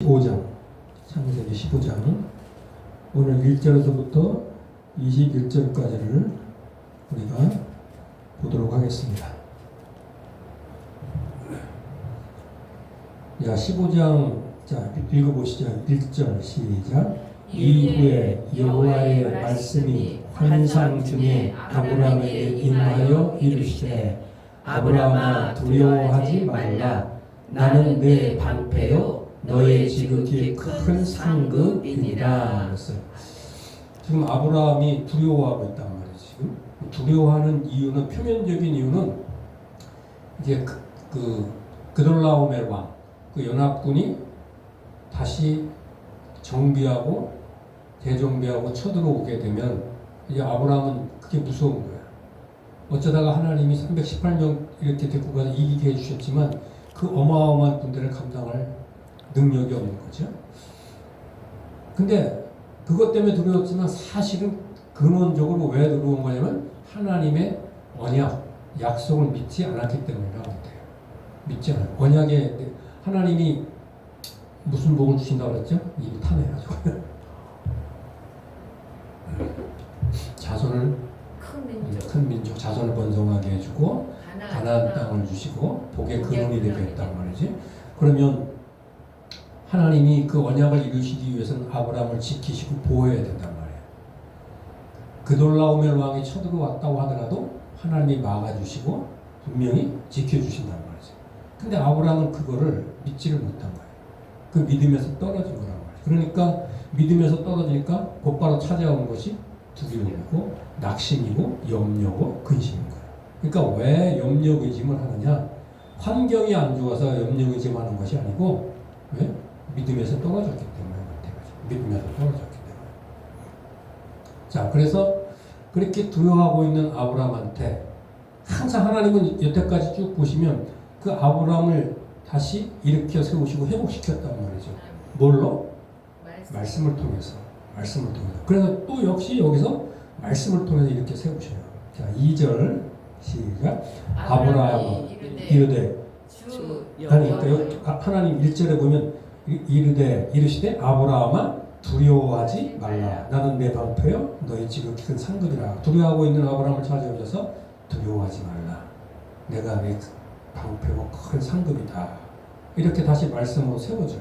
15장, 창세기 15장 오늘 1절에서부터 21절까지를 우리가 보도록 하겠습니다. 자, 15장 자, 읽어보시죠. 1절 시작. 이후에 여호와의 말씀이 환상 중에 아브라함에게 임하여 이르시되 아브라함아 두려워하지 말라. 나는 내 방패요 너의 지극히 큰 상급이니라. 그랬어요. 지금 아브라함이 두려워하고 있단 말이에요. 지금 두려워하는 이유는, 표면적인 이유는 이제 그돌라오멜 왕, 그 연합군이 다시 정비하고 재정비하고 쳐들어오게 되면 이제 아브라함은 그게 무서운 거야. 어쩌다가 하나님이 318명 이렇게 데리고 가서 이기게 해주셨지만 그 어마어마한 군대를 감당할 능력이 없는 거죠. 근데 그것 때문에 두려웠지만 사실은 근원적으로 왜 두려운 거냐면 하나님의 언약, 약속을 믿지 않았기 때문이라고 돼요. 믿지 않아요. 언약에 하나님이 무슨 복을 주신다고 그랬죠? 입이 탐해가지고 자손을 큰 민족 자손을 번성하게 해주고 가나안 땅을 주시고 복의 근원이 되게 했단 말이지. 그러면 하나님이 그 언약을 이루시기 위해서는 아브라함을 지키시고 보호해야 된단 말이에요. 그돌라오멜 왕이 쳐들어왔다고 하더라도 하나님이 막아주시고 분명히 지켜주신단 말이죠. 근데 아브라함은 그거를 믿지를 못한 거예요. 그 믿음에서 떨어진 거란 말이에요. 그러니까 믿음에서 떨어지니까 곧바로 찾아온 것이 두려움이고 낙심이고 염려고 근심인 거예요. 그러니까 왜 염려 근심을 하느냐? 환경이 안 좋아서 염려 근심하는 것이 아니고 왜? 믿음에서 떨어졌기 때문에 믿음에서 떨어졌기 때문에. 자, 그래서 그렇게 두려워하고 있는 아브라함한테 항상 하나님은 여태까지 쭉 보시면 그 아브라함을 다시 일으켜 세우시고 회복시켰단 말이죠. 뭘로? 말씀을 통해서. 말씀을 통해서. 그래서 또 역시 여기서 말씀을 통해서 이렇게 세우셔요. 자, 2절 시작. 아브라함이 이르되 아니, 그러니까 여기 하나님 1절에 보면 이르시되 아브라함아 두려워하지 말라. 나는 내 방패요 너희 지극히 큰 상급이라. 두려워하고 있는 아브라함을 찾아오셔서 두려워하지 말라. 내가 내 방패고 큰 상급이다. 이렇게 다시 말씀으로 세워줘요.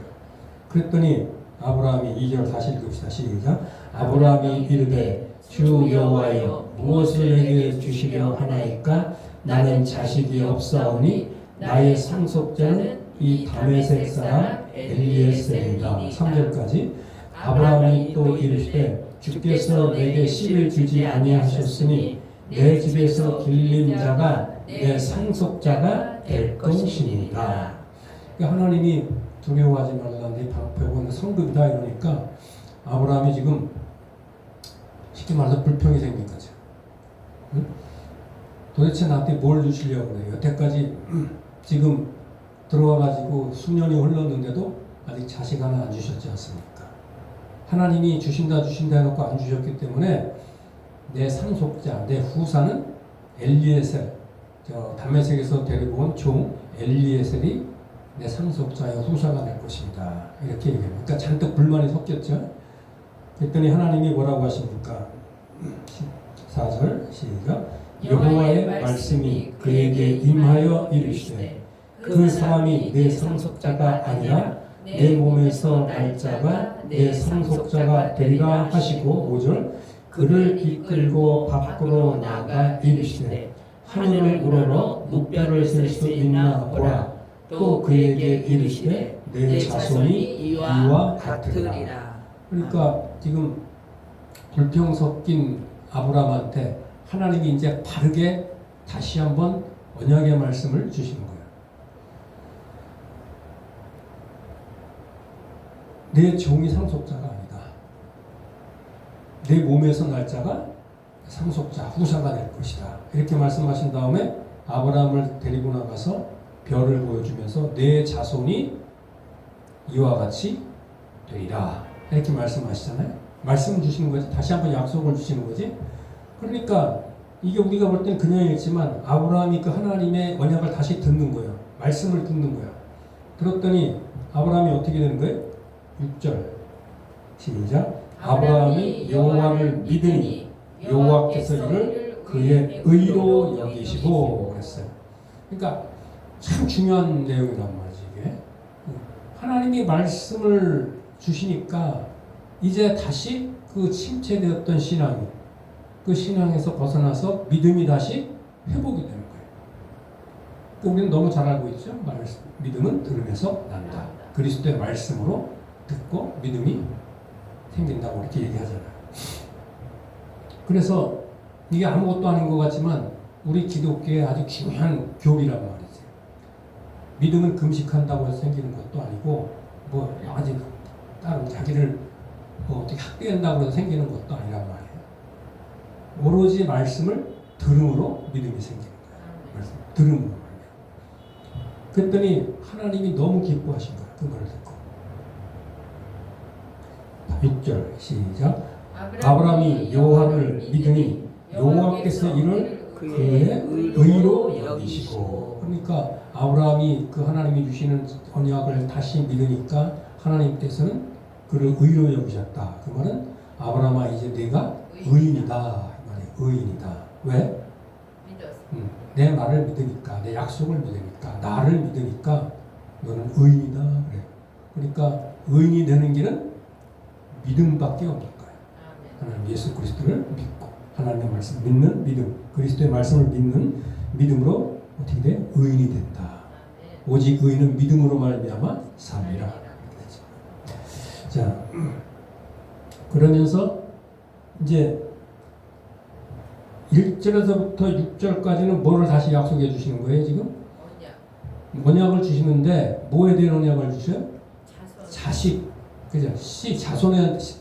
그랬더니 아브라함이 2절 다시 읽읍시다. 시작. 아브라함이 이르되 주 여호와여 무엇을 내게 주시려 하나이까? 나는 자식이 없사오니 나의 상속자는 이 다메섹 사람 엘리에셀이라. 3절까지. 아브라함이 또 이르시되 주께서 내게 씨를 주지 아니하셨으니 내 집에서 길린 자가 내 상속자가 될 것이니라. 그러니까 하나님이 두려워하지 말라. 네 방패고 성급이다 이러니까 아브라함이 지금 쉽게 말해서 불평이 생긴 거죠. 응? 도대체 나한테 뭘 주시려고 그래요? 여태까지 지금 들어와가지고 수년이 흘렀는데도 아직 자식 하나 안 주셨지 않습니까? 하나님이 주신다 해놓고 안 주셨기 때문에 내 상속자, 내 후사는 엘리에셀, 다메섹에서 데리고 온 종 엘리에셀이 내 상속자의 후사가 될 것입니다. 이렇게 얘기합니다. 그러니까 잔뜩 불만이 섞였죠. 그랬더니 하나님이 뭐라고 하십니까? 4절 시작. 여호와의 말씀이 그에게 임하여 이르시되 그 사람이 내 상속자가 아니라 내 몸에서 날 자가 내 상속자가 되리라 하시고 5절 그를 이끌고 밖으로 나가 이르시되 하늘을 우러러 묵별을 셀 수 있나 보라. 또 그에게 이르시되 내 자손이 이와 같으리라. 그러니까 지금 불평 섞인 아브라함한테 하나님이 이제 바르게 다시 한번 언약의 말씀을 주시는 거예요. 내 종이 상속자가 아니다. 내 몸에서 날 자가 상속자, 후사가 될 것이다. 이렇게 말씀하신 다음에 아브라함을 데리고 나가서 별을 보여주면서 내 자손이 이와 같이 되리라. 이렇게 말씀하시잖아요. 말씀 주시는 거지. 다시 한번 약속을 주시는 거지. 그러니까 이게 우리가 볼 땐 그냥 읽지만 아브라함이 그 하나님의 언약을 다시 듣는 거예요. 말씀을 듣는 거예요. 들었더니 아브라함이 어떻게 되는 거예요? 6절 시작. 아브라함이 여호와를 믿으니 여호와께서 이를 그의 의로 여기시고 그랬어요. 그러니까 참 중요한 내용이란 말이지 이게. 하나님이 말씀을 주시니까 이제 다시 그 침체되었던 신앙이 그 신앙에서 벗어나서 믿음이 다시 회복이 되는 거예요. 우리는 너무 잘 알고 있죠. 믿음은 들음에서 난다. 그리스도의 말씀으로 듣고 믿음이 생긴다고 이렇게 얘기하잖아요. 그래서 이게 아무것도 아닌 것 같지만 우리 기독교의 아주 중요한 교리란 말이지. 믿음은 금식한다고 해서 생기는 것도 아니고 뭐 아직 따로 자기를 뭐 어떻게 학대한다고 해서 생기는 것도 아니란 말이에요. 오로지 말씀을 들음으로 믿음이 생기는 거예요. 말씀 들음으로. 그랬더니 하나님이 너무 기뻐하신 거예요. 그 말을 듣고. 6절 시작. 아브라함이 여호와를 믿으니 여호와께서 이를 그의 의로 여기시고. 그러니까 아브라함이 그 하나님이 주시는 언약을 다시 믿으니까 하나님께서는 그를 의로 여기셨다. 그 말은 아브라함아 이제 내가 의인이다. 의인이다. 왜? 내 말을 믿으니까, 내 약속을 믿으니까, 나를 믿으니까 너는 의인이다. 그래. 그러니까 의인이 되는 길은 믿음밖에 없는 거예요. 하나님 예수 그리스도를 믿고 하나님의 말씀 믿는 믿음, 그리스도의 말씀을 믿는 믿음으로 어떻게 돼? 의인이 된다. 오직 의인은 믿음으로 말미암아 삶이라. 자, 그러면서 이제 1절에서부터 6절까지는 뭐를 다시 약속해 주시는 거예요, 지금? 언약을 주시는데 뭐에 대한 언약을 주셔요? 자식. 그죠?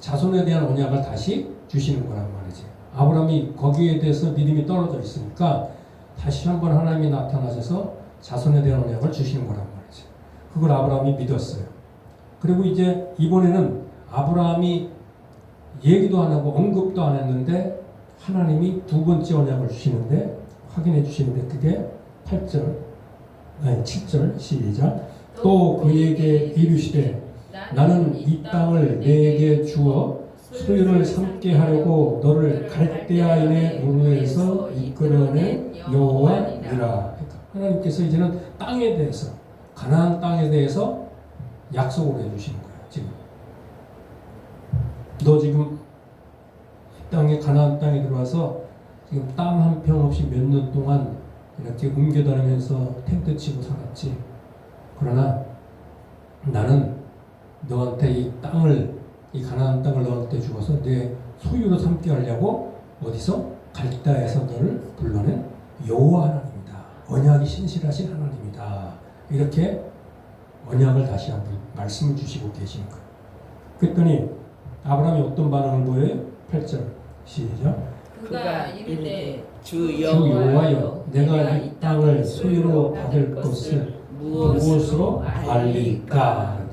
자손에 대한 언약을 다시 주시는 거란 말이지. 아브라함이 거기에 대해서 믿음이 떨어져 있으니까 다시 한번 하나님이 나타나셔서 자손에 대한 언약을 주시는 거란 말이지. 그걸 아브라함이 믿었어요. 그리고 이제 이번에는 아브라함이 얘기도 안 하고 언급도 안 했는데 하나님이 두 번째 언약을 주시는데 확인해 주시는데 그게 7절 시작. 또 그에게 이르시되 나는 이 땅을 내게 주어 소유를 삼게 하려고 너를 갈대아인의 우르에서 이끌어낸 여호와니라. 그러니까 하나님께서 이제는 땅에 대해서 가나안 땅에 대해서 약속을 해주시는 거예요. 지금 너 지금 땅에 가나안 땅에 들어와서 지금 땅 한 평 없이 몇 년 동안 이렇게 옮겨 다니면서 텐트 치고 살았지. 그러나 나는 너한테 이 땅을, 이 가나안 땅을 너한테 주어서 내 소유로 삼게 하려고 어디서 갈대아에서 너를 불러낸 여호와 하나님이다. 언약이 신실하신 하나님이다. 이렇게 언약을 다시 한번 말씀을 주시고 계시는 거예요. 그랬더니 아브라함이 어떤 반응을 보여요? 8절 시작. 그가 이르되 주 여호와여 내가 이 땅을 소유로 받을 것을 무엇으로 알리까?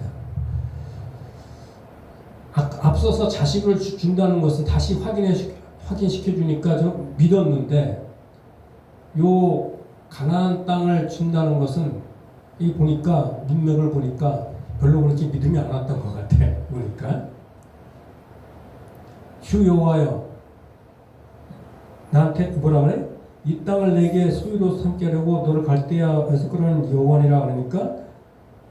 앞서서 자식을 준다는 것은 다시 확인시켜 주니까 좀 믿었는데 요 가나안 땅을 준다는 것은 이 보니까 문맥을 보니까 별로 그렇게 믿음이 안 왔던 것 같아. 보니까 주 여호와여 나한테 뭐라 그래? 이 땅을 내게 소유로 삼게 하려고 너를 갈대아에서 끌어낸 여호와니라. 그러니까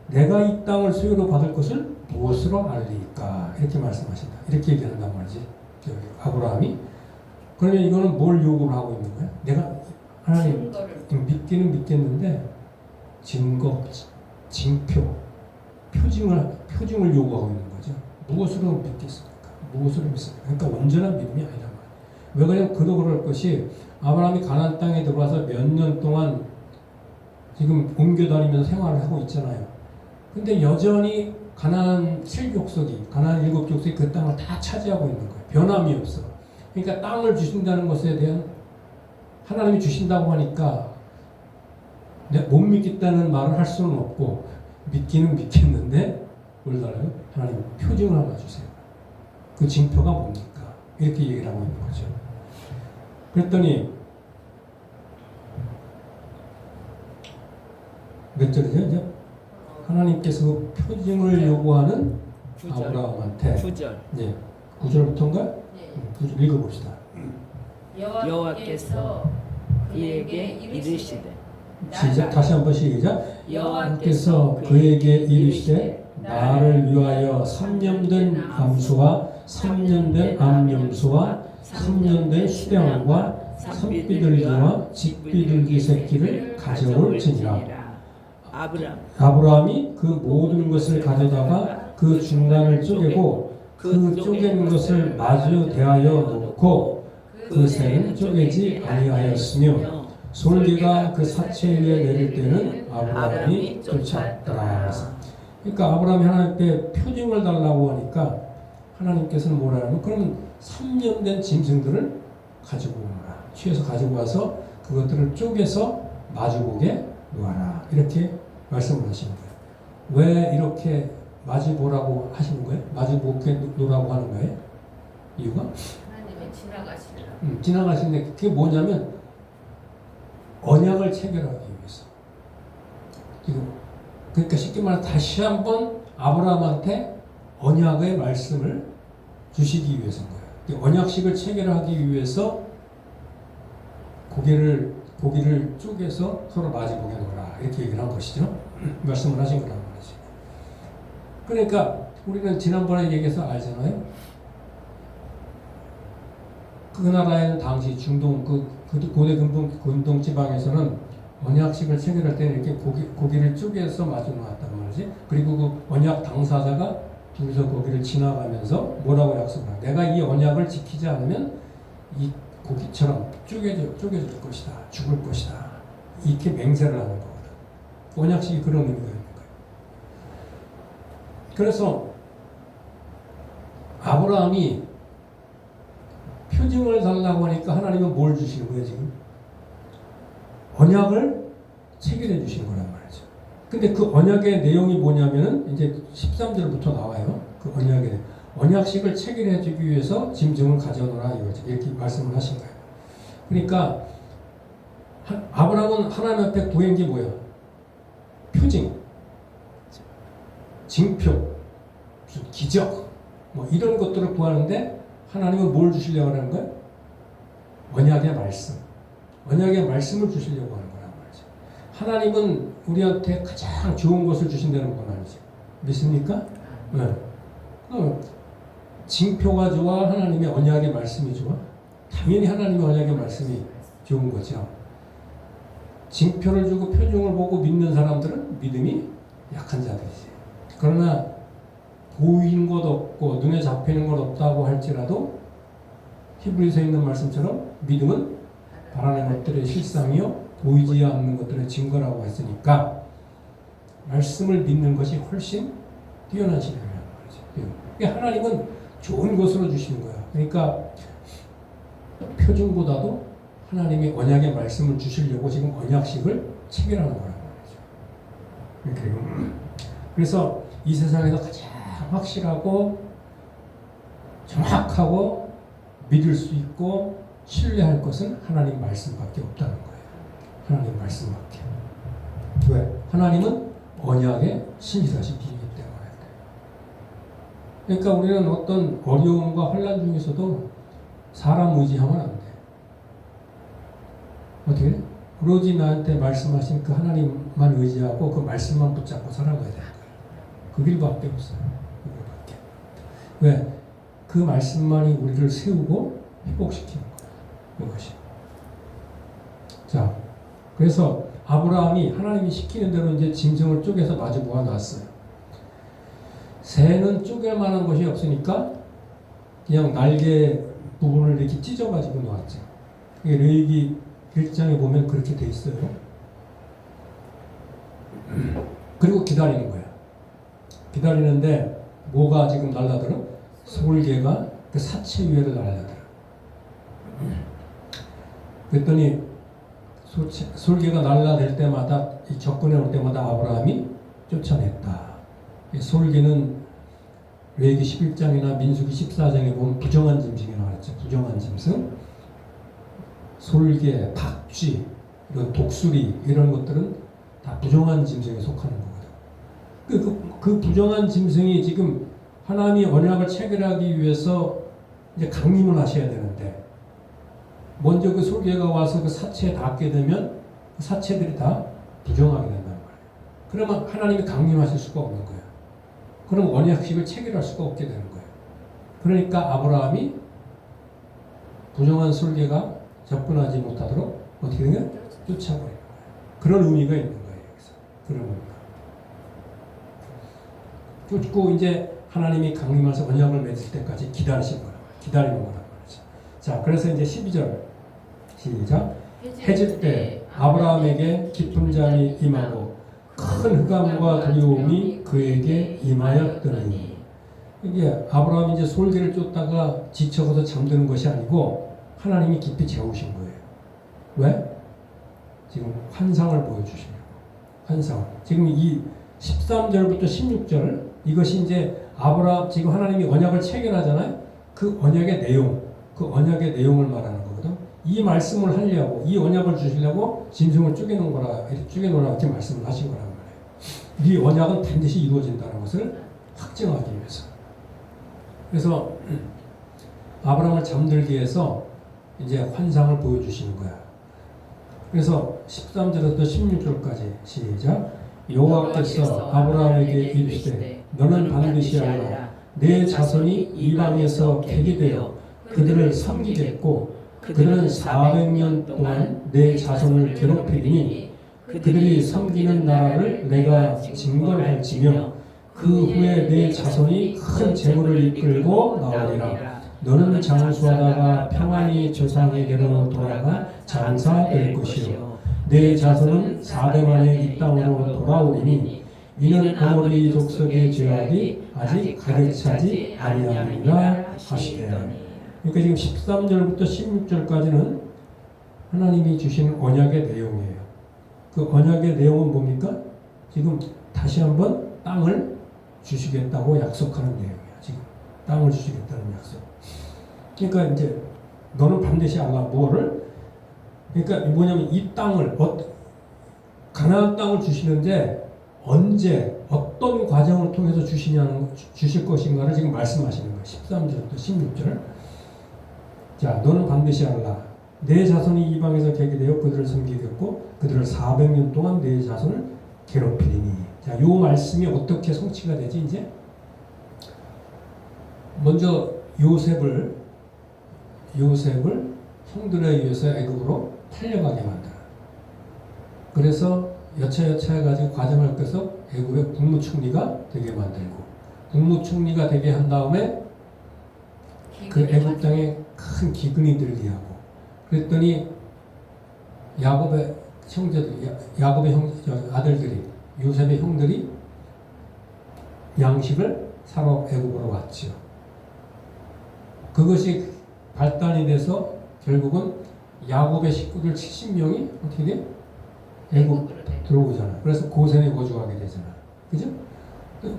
내가 이 땅을 소유로 받을 것을 무엇으로 알리까? 이렇게 말씀하신다. 이렇게 얘기한단 말이지. 아브라함이. 그러면 이거는 뭘 요구를 하고 있는 거야? 내가 하나님 믿기는 믿겠는데 증거, 징표, 표징을 요구하고 있는 거죠. 무엇으로 믿겠습니까? 무엇으로 믿습니까? 그러니까 온전한 믿음이 아니란 말이야. 왜 그러냐면 그도 그럴 것이 아브라함이 가나안 땅에 들어와서 몇 년 동안 지금 옮겨 다니면서 생활을 하고 있잖아요. 근데 여전히 가나안 7족속이, 가나안 7족속이 그 땅을 다 차지하고 있는 거예요. 변함이 없어. 그러니까 땅을 주신다는 것에 대한 하나님이 주신다고 하니까 못 믿겠다는 말을 할 수는 없고 믿기는 믿겠는데 뭘 달라요? 하나님 표징을 하나 주세요. 그 징표가 뭡니까? 이렇게 얘기를 하고 있는 거죠. 그랬더니 몇 절이죠? 이제 하나님께서 그 표징을 요구하는 구절. 아브라함한테 9절. 네, 9절부터인가? 네. 9절 읽어봅시다. 여호와께서 그에게 이르시되 시작. 다시 한번 시작. 여호와께서 그에게 이르시되 나를 위하여 3년 된 암수와 3년 된 암염소와 3년 된 수량과 산비둘기와 직비둘기 새끼를 가져올지니라. 아브라함이 그 모든 것을 가져다가 그 중간을 쪼개고 그 쪼갠 것을 마주 대하여 놓고 그 새는 쪼개지 아니하였으며 솔개가 그 사체 위에 내릴 때는 아브라함이 쫓았더라. 그러니까 아브라함이 하나님께 표징을 달라고 하니까 하나님께서는 뭐라 하냐면 그러면 3년 된 짐승들을 가지고 오너라. 취해서 가지고 와서 그것들을 쪼개서 마주보게 놓아라. 이렇게 말씀을 하시는 거예요. 왜 이렇게 마주보라고 하시는 거예요? 마주보게 놓으라고 하는 거예요? 이유가? 하나님이 지나가시라. 지나가시는데 그게 뭐냐면 언약을 체결하기 위해서. 지금 그러니까 쉽게 말해 다시 한번 아브라함한테 언약의 말씀을 주시기 위해서인 거예요. 언약식을 체결하기 위해서 고기를 쪼개서 서로 마주보게 놓으라 이렇게 얘기를 한 것이죠. 말씀을 하신 거란 말이죠. 그러니까 우리는 지난번에 얘기해서 알잖아요. 그 나라에는 당시 중동 고대 근동 지방에서는 언약식을 체결할 때는 이렇게 고기를 쪼개서 마주 놓았단 말이지. 그리고 그 언약 당사자가 둘이서 거기를 지나가면서 뭐라고 약속을 하냐. 내가 이 언약을 지키지 않으면 이 고기처럼 쪼개질 것이다. 죽을 것이다. 이렇게 맹세를 하는 거거든. 언약식이 그런 의미가 있는 거예요. 그래서 아브라함이 표징을 달라고 하니까 하나님은 뭘 주시는 거예요, 지금? 언약을 체결해 주시는 거란 말이죠. 근데 그 언약의 내용이 뭐냐면은 이제 13절부터 나와요. 그 언약식을 체결해 주기 위해서 짐승을 가져오라 이거죠. 이렇게 말씀을 하신 거예요. 그러니까 아브라함은 하나님 앞에 구한 게 뭐야? 표징, 징표, 무슨 기적, 뭐 이런 것들을 구하는데 하나님은 뭘 주시려고 하는 거예요? 언약의 말씀. 언약의 말씀을 주시려고 하는 거란 말이죠. 하나님은 우리한테 가장 좋은 것을 주신다는 건 아니죠. 믿습니까? 네. 징표가 좋아? 하나님의 언약의 말씀이 좋아? 당연히 하나님의 언약의 말씀이 좋은 거죠. 징표를 주고 표징을 보고 믿는 사람들은 믿음이 약한 자들이지. 그러나 보이는 것 없고 눈에 잡히는 것 없다고 할지라도 히브리서에 있는 말씀처럼 믿음은 바라는 것들의 실상이요 보이지 않는 것들의 증거라고 했으니까 말씀을 믿는 것이 훨씬 뛰어난 신앙이라는 거죠. 그러니까 하나님은 좋은 것으로 주시는 거야. 그러니까 표징보다도 하나님의 언약의 말씀을 주시려고 지금 언약식을 체결하는 거란 말이죠. 그래서 이 세상에서 가장 확실하고 정확하고 믿을 수 있고 신뢰할 것은 하나님 말씀밖에 없다는 거예요. 하나님 말씀밖에. 왜? 하나님은 언약의 신실하신 분이기 때문에. 그러니까 우리는 어떤 어려움과 혼란 중에서도 사람 의지하면 안 돼. 어떻게? 오로지 나한테 말씀하신 그 하나님만 의지하고 그 말씀만 붙잡고 살아가야 되는 거예요. 그 길밖에 없어요. 그 길밖에. 왜? 그 말씀만이 우리를 세우고 회복시키는 거예요. 이것이. 자, 그래서 아브라함이 하나님이 시키는 대로 이제 짐승을 쪼개서 마주 모아놨어요. 새는 쪼갤 만한 것이 없으니까 그냥 날개 부분을 이렇게 찢어가지고 놓았죠. 이게 레위기 1장에 보면 그렇게 돼 있어요. 그리고 기다리는 거야. 기다리는데 뭐가 지금 날라들어? 솔개가 그 사체 위에를 날라들어. 그랬더니 솔개가 날라들 때마다 접근해 올 때마다 아브라함이 쫓아냈다. 솔개는 레위기 11장이나 민수기 14장에 보면 부정한 짐승이 나왔죠. 부정한 짐승. 솔개, 박쥐, 이런 독수리 이런 것들은 다 부정한 짐승에 속하는 거거든. 그 부정한 짐승이 지금 하나님이 언약을 체결하기 위해서 이제 강림을 하셔야 되는데 먼저 그 솔개가 와서 그 사체에 닿게 되면 그 사체들이 다 부정하게 된다는 거예요. 그러면 하나님이 강림하실 수가 없는 거예요. 그럼 언약식을 체결할 수가 없게 되는 거예요. 그러니까 아브라함이 부정한 솔개가 접근하지 못하도록 어떻게 된 거예요? 쫓아버리는 거예요. 그런 의미가 있는 거예요. 여기서. 그런 의미가. 쫓고 이제 하나님이 강림하셔서 언약을 맺을 때까지 기다리신 거라고. 기다리는 거라고 말이죠. 자, 그래서 이제 12절 시작. 해질 때 아브라함에게 깊은 잠이 임하고 큰 흑암과 두려움이 그에게 임하였더니, 이게 아브라함이 이제 솔개를 쫓다가 지쳐서 잠드는 것이 아니고 하나님이 깊이 재우신 거예요. 왜? 지금 환상을 보여주시려고. 환상. 지금 이 13절부터 16절 이것이 이제 아브라함 지금 하나님이 언약을 체결하잖아요. 그 언약의 내용, 그 언약의 내용을 말하는 거거든. 이 말씀을 하려고, 이 언약을 주시려고 짐승을 쪼개놓은 거라, 쪼개놓으라 이렇게 말씀을 하신 거란 말이에요. 이 언약은 반드시 이루어진다는 것을 확증하기 위해서. 그래서 아브라함을 잠들게 해서 이제 환상을 보여주시는 거야. 그래서 13절부터 16절까지 시작. 여호와께서 아브라함에게 이르시되 너는 반드시 알라. 내 자손이 이방에서 객이 되어 그들을 섬기겠고 그들은 400년 동안 내 자손을 괴롭히리니 그들이 섬기는 나라를 내가 징벌할지며 그 후에 내 자손이 큰 재물을 이끌고 나오리라. 너는 장수하다가 평안히 조상에게로 돌아가 장사될 것이요 내 자손은 4대 만에 이 땅으로 돌아오리니 이는 아모리 족속의 죄악이 아직 가득 차지 아니하리라 하시되. 그러니까 지금 13절부터 16절까지는 하나님이 주시는 언약의 내용이에요. 그 언약의 내용은 뭡니까? 지금 다시 한번 땅을 주시겠다고 약속하는 내용이에요. 지금 땅을 주시겠다는 약속. 그러니까 이제 너는 반드시 알라. 뭐를? 그러니까 뭐냐면 이 땅을 가나안 땅을 주시는데 언제 어떤 과정을 통해서 주실 것인가를 지금 말씀하시는 거예요. 13절부터 16절. 자, 너는 반드시 알라. 내 자손이 이방에서 객이 되어 그들을 섬기겠고 그들을 400년 동안 내 자손을 괴롭히리니. 자, 요 말씀이 어떻게 성취가 되지 이제? 먼저 요셉을 형들에 의해서 애굽으로 팔려가게 만들어. 그래서 여차여차 해가지고 과정을 거쳐서 애굽의 국무총리가 되게 만들고, 국무총리가 되게 한 다음에 그 애굽 땅에 큰 기근이 들게 하고, 그랬더니 야곱의 아들들이, 요셉의 형들이 양식을 사러 애굽으로 왔지요. 그것이 발단이 돼서 결국은 야곱의 식구들 70명이 어떻게 돼? 애굽 들어오잖아. 그래서 고센에 거주하게 되잖아. 그죠?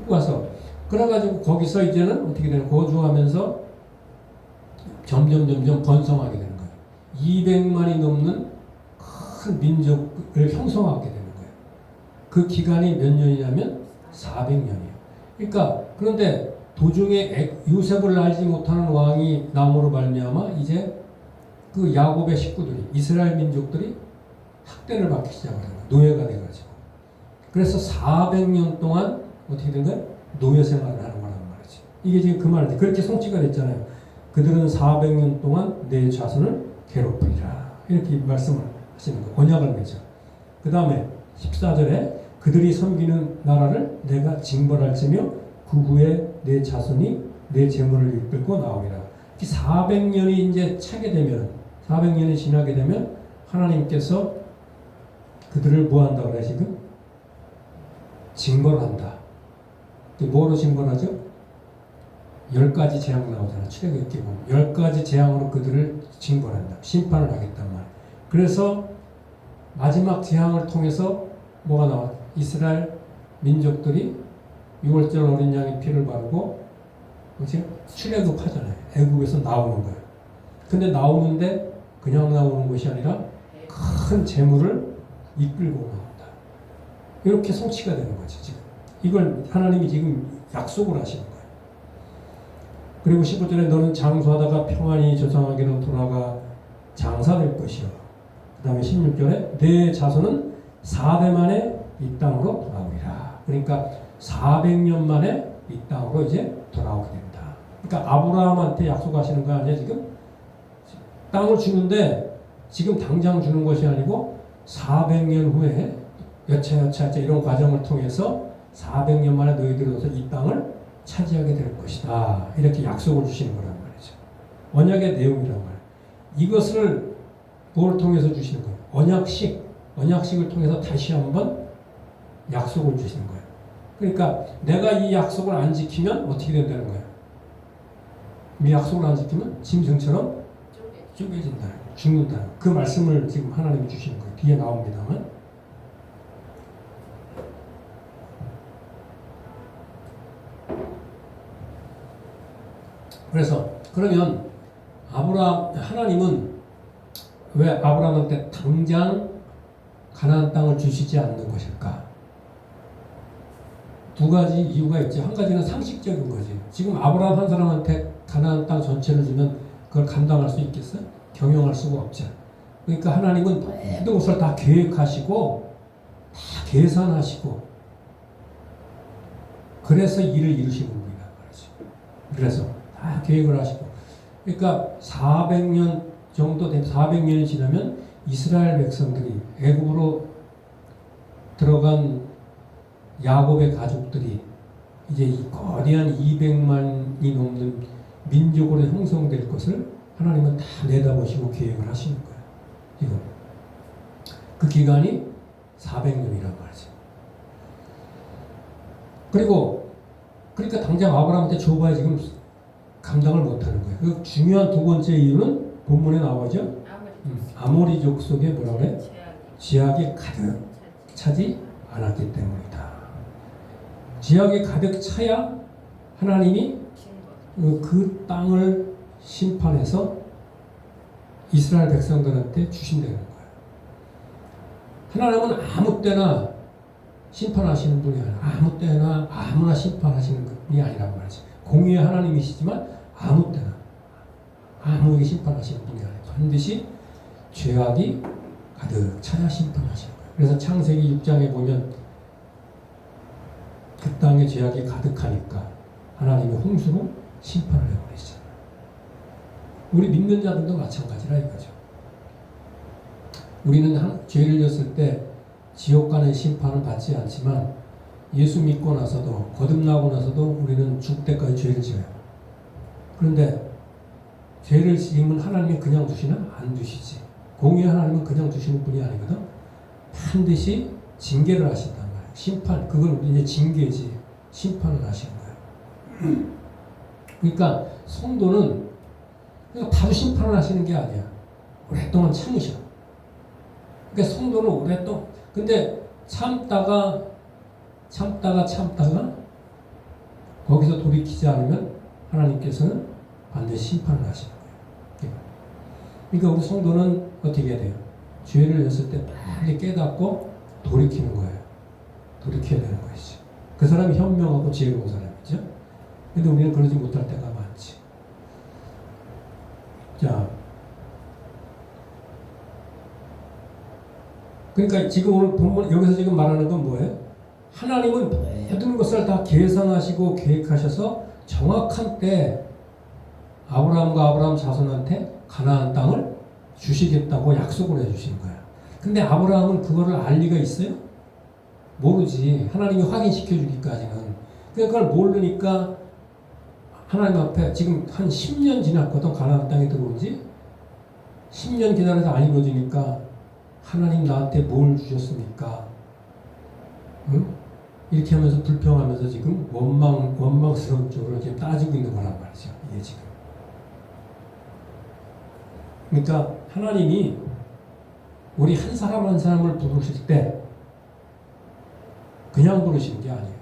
와서 그래가지고 거기서 이제는 어떻게 되는? 거주하면서 점점 번성하게 되는 거예요. 200만이 넘는 큰 민족을 형성하게 되는 거예요. 그 기간이 몇 년이냐면 400년이에요. 그러니까 그런데 도중에 요셉을 알지 못하는 왕이 나옴으로 말미암아 이제 그 야곱의 식구들이, 이스라엘 민족들이 학대를 받기 시작하는 거예요. 노예가 돼가지고. 그래서 400년 동안 어떻게 된 거예요? 노예 생활을 하는 거란 말이지. 이게 지금 그 말이지. 그렇게 성취가 됐잖아요. 그들은 400년 동안 내 자손을 괴롭히리라. 이렇게 말씀을 하시는 거예요. 언약을 맺어. 그 다음에 14절에 그들이 섬기는 나라를 내가 징벌할지며 그 후에 내 자손이 내 재물을 이끌고 나오리라. 400년이 이제 차게 되면, 400년이 지나게 되면 하나님께서 그들을 뭐 한다고 그래 지금? 징벌한다. 뭐로 징벌하죠? 10가지 재앙 나오잖아. 출애굽기 보면 10가지 재앙으로 그들을 징벌한다. 심판을 하겠단 말이야. 그래서 마지막 재앙을 통해서 뭐가 나와? 이스라엘 민족들이 6월절 어린 양의 피를 바르고 그렇지? 출애굽하잖아요. 애굽에서 나오는 거예요. 근데 나오는데 그냥 나오는 것이 아니라 큰 재물을 이끌고 나온다. 이렇게 성취가 되는 거지 지금. 이걸 하나님이 지금 약속을 하시는 거예요. 그리고 15절에 너는 장수하다가 평안히 저장하기로 돌아가 장사될 것이요. 그 다음에 16절에 내 자손은 4대 만에 이 땅으로 돌아오리라. 그러니까 400년 만에 이 땅으로 이제 돌아오게 된다. 그러니까 아브라함한테 약속하시는 거 아니야 지금? 땅을 주는데 지금 당장 주는 것이 아니고 400년 후에 여차여차 이런 과정을 통해서 400년 만에 너희들로서 이 땅을 차지하게 될 것이다. 이렇게 약속을 주시는 거란 말이죠. 언약의 내용이란 말이에요. 이것을 뭘 통해서 주시는 거예요? 언약식을 통해서 다시 한번 약속을 주시는 거예요. 그러니까 내가 이 약속을 안 지키면 어떻게 된다는 거예요? 이 약속을 안 지키면 짐승처럼 쪼개진다, 죽는다. 그 말씀을 지금 하나님이 주시는 거예요. 뒤에 나옵니다만. 그래서 그러면 하나님은 왜 아브라함한테 당장 가나안 땅을 주시지 않는 것일까? 두 가지 이유가 있죠. 한 가지는 상식적인 거지. 지금 아브라함 한 사람한테 가나안 땅 전체를 주면 그걸 감당할 수 있겠어요? 경영할 수가 없죠. 그러니까 하나님은 모든 것을 다 계획하시고 다 계산하시고 그래서 일을 이루시는 분이란 말이죠. 그래서 다 계획을 하시고 그러니까 400년 정도 된 400년이 지나면 이스라엘 백성들이 애굽으로 들어간 야곱의 가족들이 이제 이 거대한 200만이 넘는 민족으로 형성될 것을 하나님은 다 내다보시고 계획을 하시는 거예요. 이거 그 기간이 400년이란 말이죠. 그러니까 당장 아브라함한테 줘봐야 지금 감당을 못하는 거예요. 그 중요한 두 번째 이유는 본문에 나오죠. 아모리족 속에 뭐라 그래? 지약이 가득 차지 않았기 때문이다. 지약이 가득 차야 하나님이 그 땅을 심판해서 이스라엘 백성들한테 주신다는 거예요. 하나님은 아무 때나 심판하시는 분이 아니라 아무 때나 아무나 심판하시는 분이 아니란 말이지. 공의의 하나님이시지만 아무 때나 아무에게 심판하시는 분이 아니라 반드시 죄악이 가득 차야 심판하시는 거예요. 그래서 창세기 6장에 보면 그 땅에 죄악이 가득하니까 하나님이 홍수로 심판을 해버리시잖아요. 우리 믿는 자들도 마찬가지라 이거죠. 우리는 죄를 졌을 때 지옥 가는 심판을 받지 않지만 예수 믿고 나서도 거듭나고 나서도 우리는 죽을 때까지 죄를 지어요. 그런데 죄를 지으면 하나님이 그냥 두시나? 안 두시지. 공의 하나님은 그냥 두시는 분이 아니거든. 반드시 징계를 하신단 말이에요. 심판, 그걸 이제 징계지. 심판을 하시는 거예요. 그러니까 성도는 바로 심판을 하시는 게 아니야. 오랫동안 참으셔. 그러니까 성도는 오랫동안 근데 참다가 거기서 돌이키지 않으면 하나님께서는 반드시 심판을 하시는 거예요. 그러니까 우리 성도는 어떻게 해야 돼요? 죄를 졌을 때 빨리 깨닫고 돌이키는 거예요. 돌이켜야 되는 것이죠. 그 사람이 현명하고 지혜로운 사람이죠. 근데 우리는 그러지 못할 때가 많지. 자, 그러니까 지금 오늘 본문 여기서 지금 말하는 건 뭐예요? 하나님은 모든 것을 다 계산하시고 계획하셔서 정확한 때 아브라함과 아브라함 자손한테 가나안 땅을 주시겠다고 약속을 해주신 거야. 근데 아브라함은 그거를 알 리가 있어요? 모르지. 하나님이 확인시켜 주기까지는. 그걸 모르니까 하나님 앞에 지금 한 10년 지났거든. 가나안 땅에 들어온 지 10년 기다려서 안 이루어지니까 하나님 나한테 뭘 주셨습니까? 응? 이렇게 하면서 불평하면서 지금 원망스러운 쪽으로 지금 따지고 있는 거란 말이죠. 이게 지금. 그러니까 하나님이 우리 한 사람 한 사람을 부르실 때 그냥 부르시는 게 아니에요.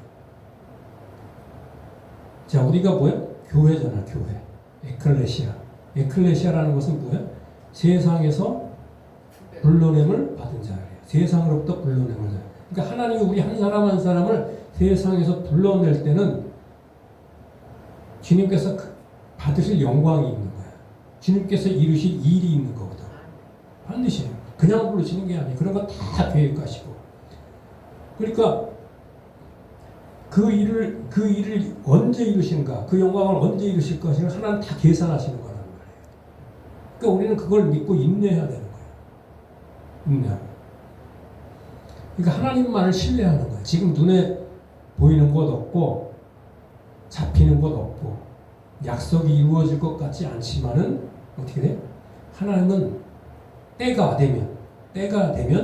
자, 우리가 뭐예요? 교회잖아, 교회. 에클레시아. 에클레시아라는 것은 뭐예요? 세상에서 불러냄을 받은 자예요. 세상으로부터 불러냄을 자예요. 그러니까 하나님이 우리 한 사람 한 사람을 세상에서 불러낼 때는 주님께서 받으실 영광이 있는 거야. 주님께서 이루실 일이 있는 거거든. 반드시 그냥 부르시는 게 아니에요. 그런 거 다 계획하시고. 그러니까 그 일을 언제 이루시는가, 그 영광을 언제 이루실 것인가 하나님 다 계산하시는 거라는 말이에요. 그러니까 우리는 그걸 믿고 인내해야 되는 거예요. 인내하고. 그러니까 하나님만을 신뢰하는 거예요. 지금 눈에 보이는 것 없고 잡히는 것 없고 약속이 이루어질 것 같지 않지만은 어떻게 돼? 하나님은 때가 되면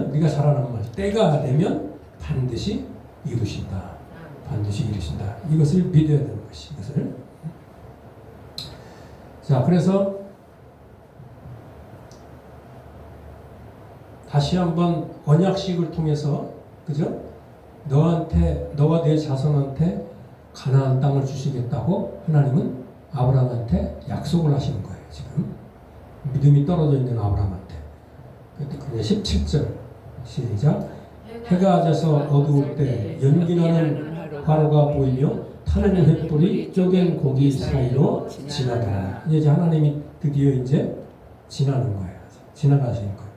우리가 잘 아는 말, 때가 되면 반드시 이루신다. 반드시 이루신다. 이것을 믿어야 되는 것이 이것을. 자, 그래서 다시 한번 언약식을 통해서, 그죠? 너가 내 자손한테 가나안 땅을 주시겠다고 하나님은 아브라함한테 약속을 하시는 거예요. 지금 믿음이 떨어져 있는 아브라함한테. 그때 17절 시작. 해가 져서 어두울 때 연기나는 화로가 보이며 타는 횃불이 쪼갠 고기 사이로 지나가라. 이제 하나님이 드디어 이제 지나는 거예요. 지나가시는 거예요.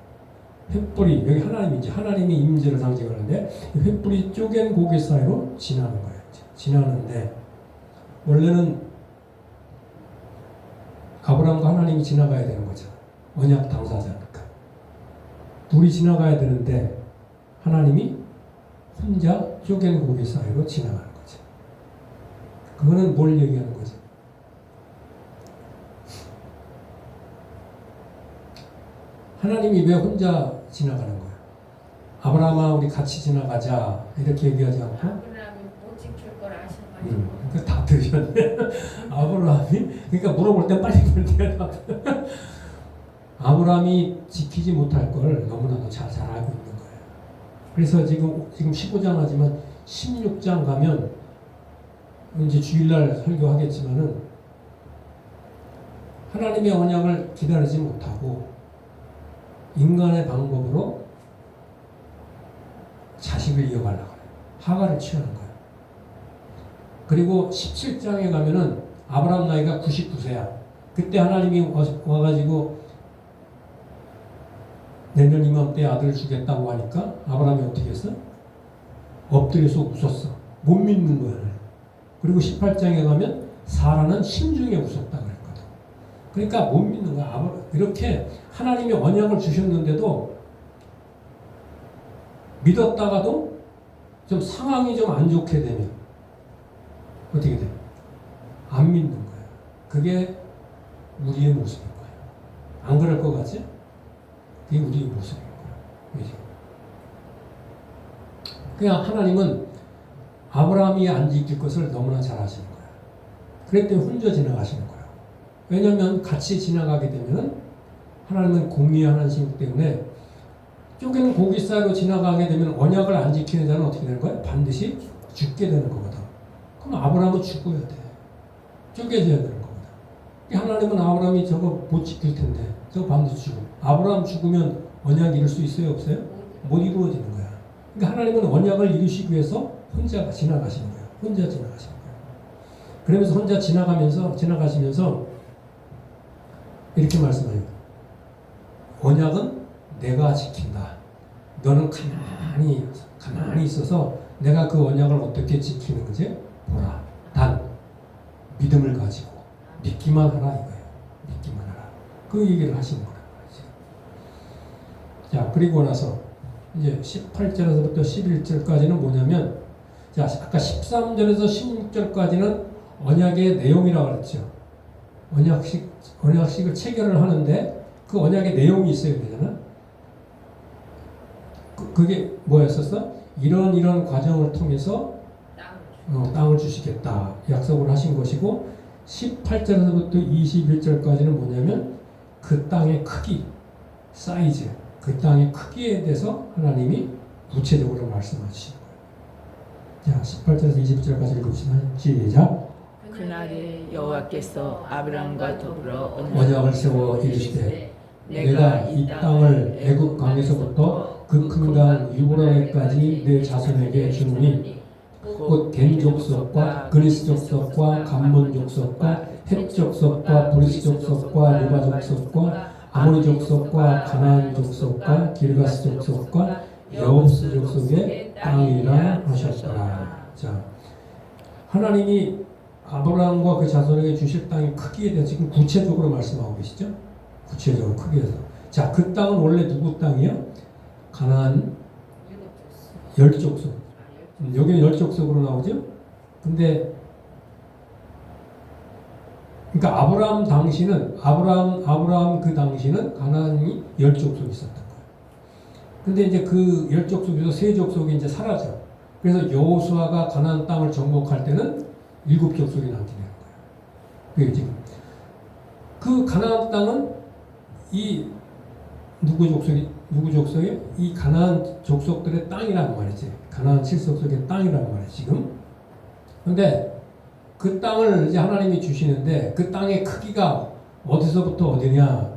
횃불이, 여기 하나님이 임재를 상징하는데 횃불이 쪼갠 고기 사이로 지나는 거예요. 지나는데 원래는 아브라함과 하나님이 지나가야 되는 거죠. 언약 당사자니까. 둘이 지나가야 되는데 하나님이 혼자 쪼갠 고기 사이로 지나가는 거죠. 그거는 뭘 얘기하는 거죠? 하나님이 왜 혼자 지나가는 거예요? 아브라함아 우리 같이 지나가자 이렇게 얘기하지 않고 아브라함이 못 지킬 걸 아셔가지고 그거 다 들으셨네. 아브라함이 그러니까 물어볼 때 빨리 물대요. 아브라함이 지키지 못할 걸 너무나도 잘 알고 있는 거예요. 그래서 지금 15장 하지만 16장 가면 이제 주일날 설교하겠지만은 하나님의 언약을 기다리지 못하고 인간의 방법으로 자식을 이어가려고 해요. 하가를 취하는 거예요. 그리고 17장에 가면은 아브라함 나이가 99세야. 그때 하나님이 와가지고 내년 이맘때 아들을 주겠다고 하니까 아브라함이 어떻게 했어? 엎드려서 웃었어. 못 믿는 거야. 그리고 18장에 가면 사라는 심중에 웃었다 그랬거든. 그러니까 못 믿는 거야. 이렇게 하나님이 언약을 주셨는데도 믿었다가도 좀 상황이 좀 안 좋게 되면 어떻게 돼? 안 믿는 거야. 그게 우리의 모습인 거야. 안 그럴 것 같지? 그게 우리의 모습인 거야. 그지? 그냥 하나님은 아브라함이 안 지킬 것을 너무나 잘 아시는 거야. 그랬기 때문에 혼자 지나가시는 거야. 왜냐하면 같이 지나가게 되면 하나님은 공의하시기 때문에 쪼개는 고기 사이로 지나가게 되면 언약을 안 지키는 자는 어떻게 되는 거야? 반드시 죽게 되는 거거든. 그럼 아브라함은 죽어야 돼. 쪼개져야 되는 거거든. 하나님은 아브라함이 저거 못 지킬 텐데 저거 반드시 죽어. 아브라함 죽으면 언약 이룰 수 있어요? 없어요? 못 이루어지는 거야. 그러니까 하나님은 언약을 이루시기 위해서 혼자 지나가시는 거예요. 혼자 지나가시는 거예요. 그러면서 혼자 지나가시면서 이렇게 말씀해요. 언약은 내가 지킨다. 너는 가만히 있어서 내가 그 언약을 어떻게 지키는지 보라. 단 믿음을 가지고 믿기만 하라 이거예요. 믿기만 하라. 그 얘기를 하시는 거란 말이죠. 자, 그리고 나서 이제 18절에서부터 11절까지는 뭐냐면, 자, 아까 13절에서 16절까지는 언약의 내용이라고 그랬죠. 언약식을 체결을 하는데 그 언약의 내용이 있어야 되잖아. 그게 뭐였었어? 이런 과정을 통해서 땅을 주시겠다 약속을 하신 것이고, 18절에서부터 21절까지는 뭐냐면 그 땅의 크기, 사이즈, 그 땅의 크기에 대해서 하나님이 구체적으로 말씀하시는 거예요. 자, 18절에서 20절까지 읽읍시다. 시작. 그날에 여호와께서 아브라함과 더불어 언약을 세워 이르시되 내가 이 땅을 애굽 강에서부터 그 큰 강 유브라데까지 내 자손에게 주노니 곧 겐 족속과 그리스 족속과 감몬 족속과 헷 족속과 브리스 족속과 르바 족속과 아모리 족속과 가나안 족속과 길가스 족속과 여호스 족속의 땅이라 하셨더라. 자, 하나님이 아브라함과 그 자손에게 주실 땅의 크기에 대해서 지금 구체적으로 말씀하고 계시죠? 구체적으로 크기에서. 자, 그 땅은 원래 누구 땅이요? 가나안 열족속. 여기는 열족속으로 나오죠? 근데 그러니까 아브라함 그 당시는 가나안이 열족속이 있었던 거예요. 근데 이제 그 열족속에서 세 족속이 이제 사라져. 그래서 여호수아가 가나안 땅을 정복할 때는 7족속이 남게 되는 거예요. 그게 지금 그 가나안 땅은 이 누구 족속이 이 가나안 족속들의 땅이란 말이지. 가나안 7족속의 땅이란 말이에요, 지금. 근데 그 땅을 이제 하나님이 주시는데 그 땅의 크기가 어디서부터 어디냐?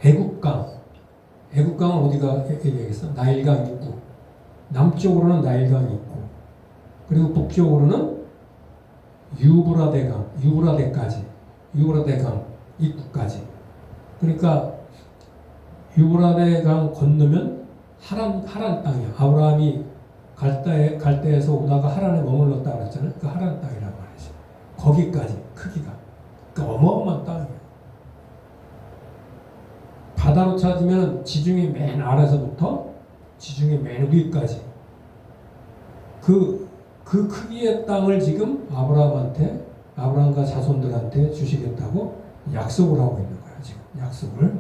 애국강은 어디가 얘기하겠어? 나일강 입구. 남쪽으로는 나일강이 있고, 그리고 북쪽으로는 유브라데강 입구까지. 그러니까 유브라데강 건너면 하란 땅이야. 아브라함이 갈대에서 오다가 하란에 머물렀다 그랬잖아요. 그 하란 땅이란 말이지. 거기까지 크기가. 그러니까 어마어마한 땅이에요. 바다로 찾으면 지중해 맨 아래서부터 지중해 맨 위까지 그 크기의 땅을 지금 아브라함과 자손들한테 주시겠다고 약속을 하고 있는 거예요. 지금 약속을.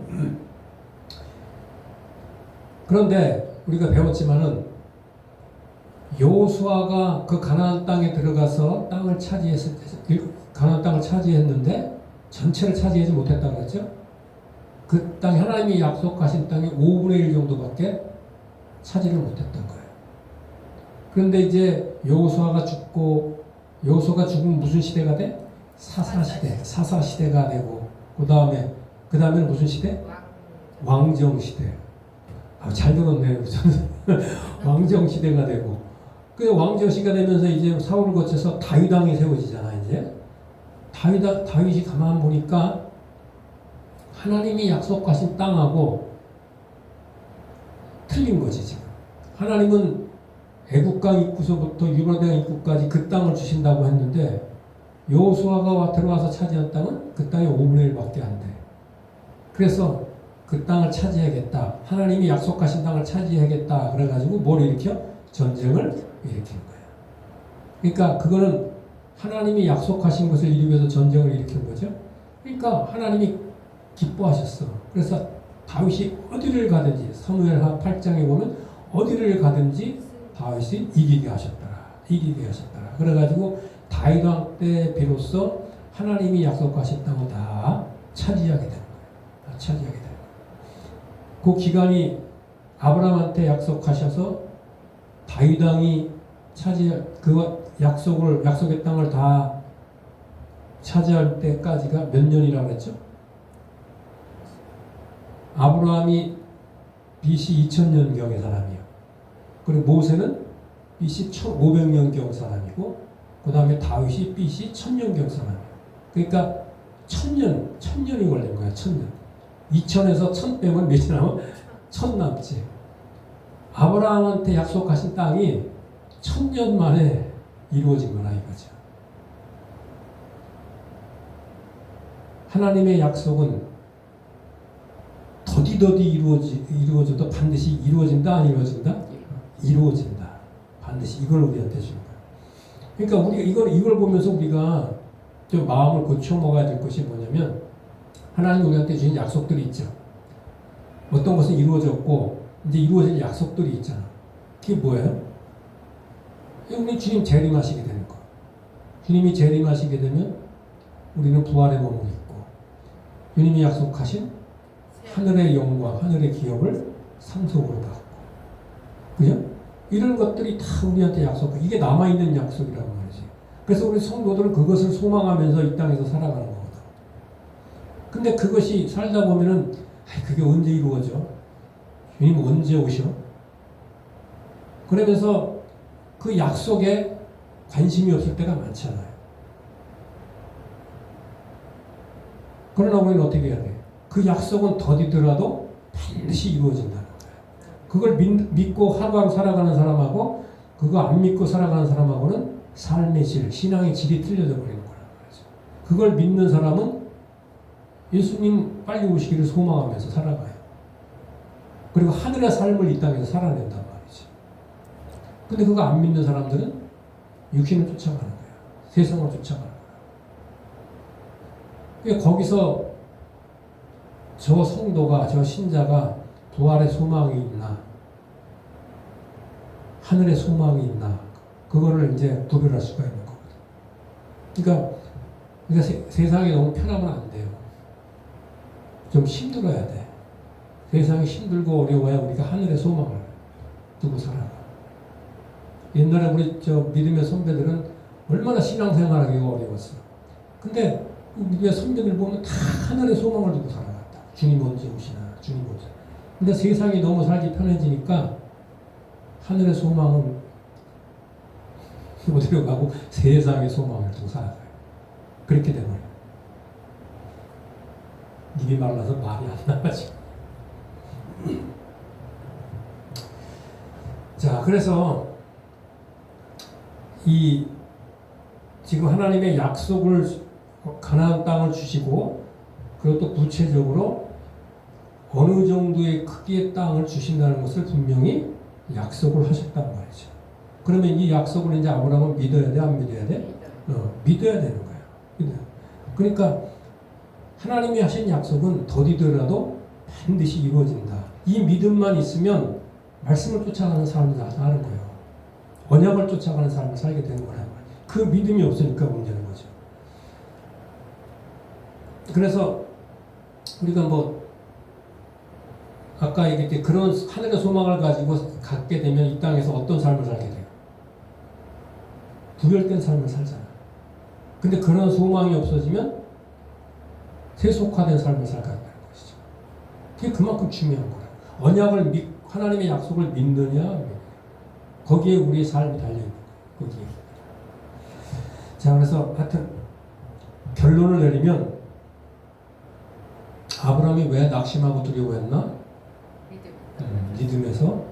그런데 우리가 배웠지만은 여호수아가 그 가나안 땅에 들어가서 가나안 땅을 차지했는데 전체를 차지하지 못했다고 그랬죠. 그 땅이 하나님이 약속하신 땅의 5분의 1 정도밖에 차지를 못했던 거예요. 그런데 이제 여호수아가 죽으면 무슨 시대가 돼? 사사시대가 되고, 그 다음에는 무슨 시대? 왕정시대. 잘 들었네요. 왕정시대가 되고, 그 왕정시대가 되면서 이제 사울을 거쳐서 다윗왕이 세워지잖아. 이제 다윗이 가만 보니까 하나님이 약속하신 땅하고 틀린 거지 지금. 하나님은 애국강 입구서부터 유브라데강 입구까지 그 땅을 주신다고 했는데 여호수아가 들어와서 차지한 땅은 그 땅의 5분의 1밖에 안 돼. 그래서 그 땅을 차지하겠다. 하나님이 약속하신 땅을 차지하겠다. 그래가지고 뭘 일으켜? 전쟁을 일으킨 거야. 그러니까 그거는 하나님이 약속하신 것을 이루기 위해서 전쟁을 일으킨 거죠. 그러니까 하나님이 기뻐하셨어. 그래서 다윗이 어디를 가든지 사무엘하 8장에 보면 어디를 가든지 다윗이 이기게 하셨더라. 그래가지고 다윗 왕 때 비로소 하나님이 약속하신 땅을 다 차지하게 되는 거예요. 그 기간이 아브라함한테 약속하셔서 다윗 왕이 그 약속의 땅을 다 차지할 때까지가 몇 년이라고 했죠? 아브라함이 BC 2000년경의 사람이에요. 그리고 모세는 BC 1500년경 사람이고, 그 다음에 다윗이 BC 1000년경 사람이에요. 그러니까 1000년이 걸린 거야. 1000년. 2000에서 1000 빼면 몇이 나면 1000 남지. 아브라함한테 약속하신 땅이 1000년 만에 이루어진 거라 이거죠. 하나님의 약속은 더디더디 이루어져도 반드시 이루어진다, 안 이루어진다? 이루어진다. 반드시 이걸 우리한테 준다. 그러니까 우리가 이걸 보면서 우리가 좀 마음을 고쳐 먹어야 될 것이 뭐냐면, 하나님 우리한테 주신 약속들이 있죠. 어떤 것은 이루어졌고 이제 이루어질 약속들이 있잖아. 그게 뭐예요? 우리 주님 재림하시게 되는 거. 주님이 재림하시게 되면 우리는 부활의 몸을 입고, 주님이 약속하신 하늘의 영광, 하늘의 기업을 상속으로 받고, 그죠? 이런 것들이 다 우리한테 약속하고, 이게 남아있는 약속이라고 말이지. 그래서 우리 성도들은 그것을 소망하면서 이 땅에서 살아가는 거거든. 근데 그것이 살다 보면은 그게 언제 이루어져? 주님 언제 오셔? 그러면서 그 약속에 관심이 없을 때가 많잖아요. 그러나 우리는 어떻게 해야 돼? 그 약속은 더디더라도 반드시 이루어진다는 거예요. 그걸 믿고 하루하루 살아가는 사람하고 그거 안 믿고 살아가는 사람하고는 삶의 질, 신앙의 질이 틀려져 버리는 거라는 거죠. 그걸 믿는 사람은 예수님 빨리 오시기를 소망하면서 살아가요. 그리고 하늘의 삶을 이 땅에서 살아낸단 말이죠. 근데 그거 안 믿는 사람들은 육신을 쫓아가는 거예요. 세상을 쫓아가는 거예요. 거기서 저 성도가, 저 신자가 부활의 소망이 있나, 하늘의 소망이 있나, 그거를 이제 구별할 수가 있는 거거든. 그러니까 세상이 너무 편하면 안 돼요. 좀 힘들어야 돼. 세상이 힘들고 어려워야 우리가 하늘의 소망을 두고 살아가. 옛날에 우리 저 믿음의 선배들은 얼마나 신앙생활하기가 어려웠어. 근데 우리의 선배들 보면 다 하늘의 소망을 두고 살아갔다. 주님 언제 오시나, 주님 언제. 근데 세상이 너무 살기 편해지니까 하늘의 소망은 어디로 가고 세상의 소망을 두고 살아가요. 그렇게 되면 입이 말라서 말이 안 나가지. 자, 그래서 지금 하나님의 약속을 가나안 땅을 주시고 그리고 또 구체적으로 어느 정도의 크기의 땅을 주신다는 것을 분명히 약속을 하셨단 말이죠. 그러면 이 약속을 이제 아브라함은 믿어야 돼, 안 믿어야 돼? 믿어야 되는 거야. 믿어요. 그러니까 하나님이 하신 약속은 더디더라도 반드시 이루어진다. 이 믿음만 있으면 말씀을 쫓아가는 삶을 사는 거예요. 언약을 쫓아가는 삶을 살게 되는 거란 말이에요. 그 믿음이 없으니까 문제는 거죠. 그래서 우리가 아까 얘기했듯이 그런 하늘의 소망을 가지고 갖게 되면 이 땅에서 어떤 삶을 살게 돼요? 구별된 삶을 살잖아. 근데 그런 소망이 없어지면 세속화된 삶을 살아가는 것이죠. 그게 그만큼 중요한 거예요. 하나님의 약속을 믿느냐, 거기에 우리의 삶이 달려있는 거예요. 거기에. 자, 그래서 하여튼 결론을 내리면 아브라함이 왜 낙심하고 두려워했나? 믿음에서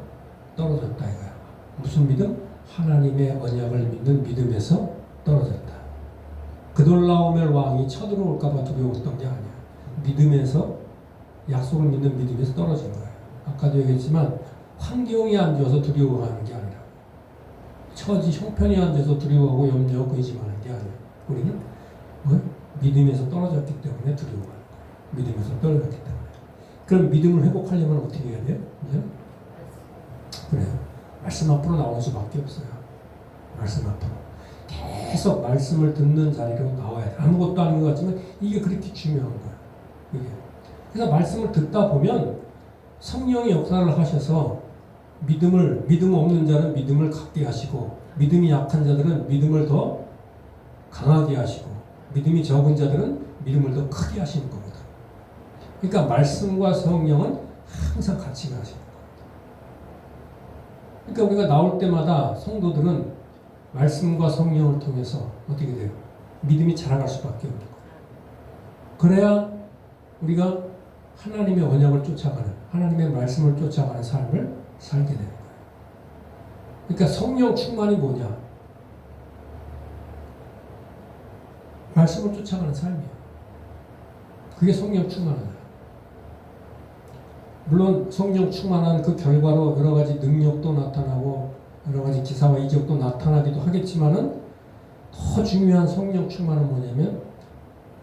떨어졌다 이거야. 무슨 믿음? 하나님의 언약을 믿는 믿음에서 떨어졌다. 그돌라오멜 왕이 쳐들어올까봐 두려웠던 게 아니야. 믿음에서, 약속을 믿는 믿음에서 떨어진 거예요. 아까도 얘기했지만 환경이 안 좋아서 두려워하는 게 아니라, 처지 형편이 안 돼서 두려워하고 염려하고 의심하는 게 아니야. 우리는 믿음에서 떨어졌기 때문에 두려워하는 거예요. 믿음에서 떨어졌기 때문에. 그럼 믿음을 회복하려면 어떻게 해야 돼요? 그래요. 말씀 앞으로 나올 수밖에 없어요. 말씀 앞으로. 계속 말씀을 듣는 자리로 나와야 돼. 아무것도 아닌 것 같지만 이게 그렇게 중요한 거예요. 이게. 그래서 말씀을 듣다 보면 성령이 역사를 하셔서 믿음 없는 자는 믿음을 갖게 하시고, 믿음이 약한 자들은 믿음을 더 강하게 하시고, 믿음이 적은 자들은 믿음을 더 크게 하시는 겁니다. 그러니까 말씀과 성령은 항상 같이 가시는 거예요. 그러니까 우리가 나올 때마다 성도들은 말씀과 성령을 통해서 어떻게 돼요? 믿음이 자라갈 수밖에 없는 거예요. 그래야 우리가 하나님의 언약을 쫓아가는, 하나님의 말씀을 쫓아가는 삶을 살게 되는 거예요. 그러니까 성령 충만이 뭐냐? 말씀을 쫓아가는 삶이에요. 그게 성령 충만하다. 물론 성령 충만한 그 결과로 여러 가지 능력도 나타나고 여러 가지 기사와 이적도 나타나기도 하겠지만은, 더 중요한 성령 충만은 뭐냐면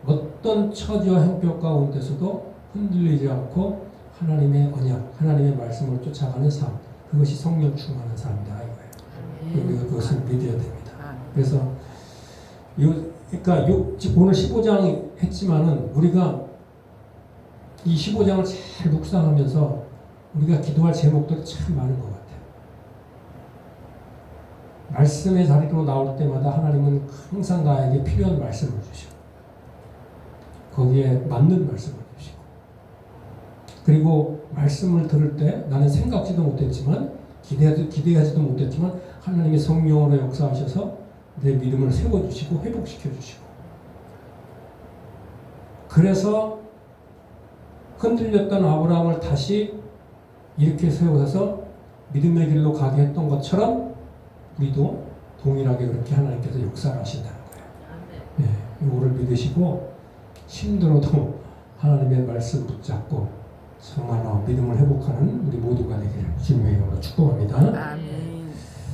어떤 처지와 형편 가운데서도 흔들리지 않고 하나님의 언약, 하나님의 말씀을 쫓아가는 삶, 그것이 성령 충만한 삶이다 이거예요. 우리가 그것을 믿어야 됩니다. 그래서 그러니까 오늘 15장 했지만은 우리가 이 15장을 잘 묵상하면서 우리가 기도할 제목들이 참 많은 것 같아요. 말씀의 자리로 나올 때마다 하나님은 항상 나에게 필요한 말씀을 주시고, 거기에 맞는 말씀을 주시고, 그리고 말씀을 들을 때 나는 생각지도 못했지만, 기대하지도 못했지만 하나님의 성령으로 역사하셔서 내 믿음을 세워주시고 회복시켜주시고, 그래서 흔들렸던 아브라함을 다시 이렇게 세워서 믿음의 길로 가게 했던 것처럼 우리도 동일하게 그렇게 하나님께서 역사를 하신다는 거예요. 예, 이거를 믿으시고 힘들어도 하나님의 말씀 붙잡고 정말로 믿음을 회복하는 우리 모두가 되기를 주님의 이름으로 축복합니다. 아멘.